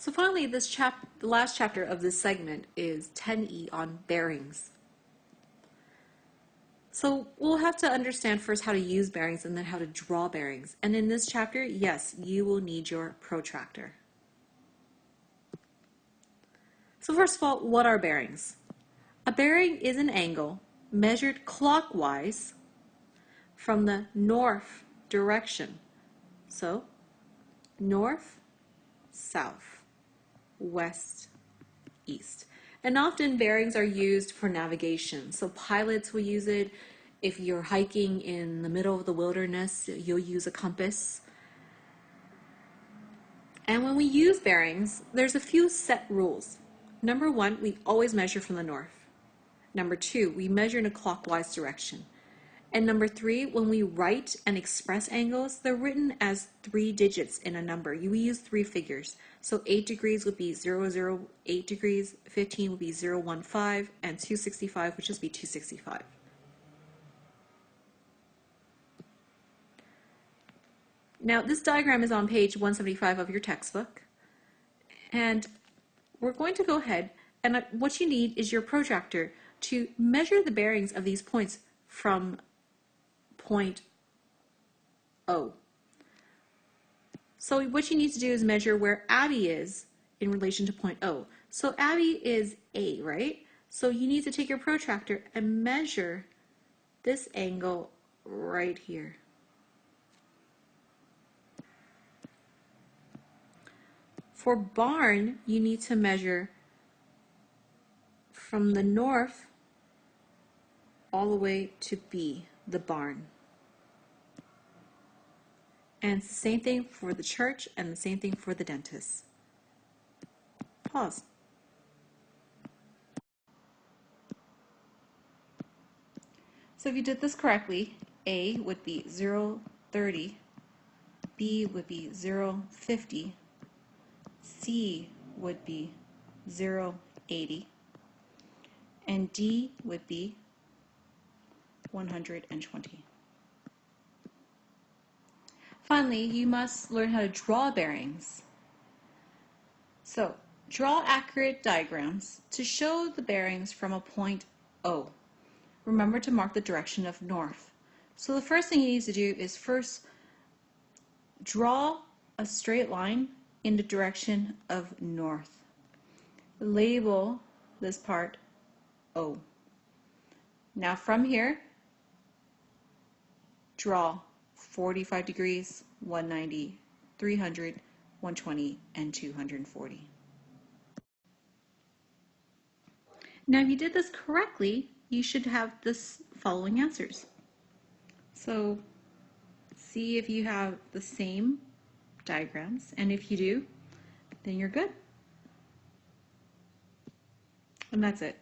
So finally, the last chapter of this segment is 10E on bearings. So we'll have to understand first how to use bearings and then how to draw bearings. And in this chapter, yes, you will need your protractor. So first of all, what are bearings? A bearing is an angle measured clockwise from the north direction. So north, south, west, east. And often bearings are used for navigation. So pilots will use it. If you're hiking in the middle of the wilderness, you'll use a compass. And when we use bearings, there's a few set rules. Number one, we always measure from the north. Number two, we measure in a clockwise direction. And number three, when we write and express angles, they're written as 3 digits in a number. We use 3 figures. So 8 degrees would be 008 degrees, 15 would be 015, and 265 would just be 265. Now this diagram is on page 175 of your textbook. And we're going to go ahead, and what you need is your protractor to measure the bearings of these points from point O. So what you need to do is measure where Abby is in relation to point O. So Abby is A, right? So you need to take your protractor and measure this angle right here. For barn, you need to measure from the north all the way to B, the barn. And it's the same thing for the church and the same thing for the dentist. Pause. So if you did this correctly, A would be 030, B would be 050, C would be 080, and D would be 120. Finally, you must learn how to draw bearings. So, draw accurate diagrams to show the bearings from a point O. Remember to mark the direction of north. So the first thing you need to do is first draw a straight line in the direction of north. Label this part O. Now from here, draw 45 degrees, 190, 300, 120, and 240. Now if you did this correctly, you should have this following answers. So see if you have the same diagrams, and if you do, then you're good. And that's it.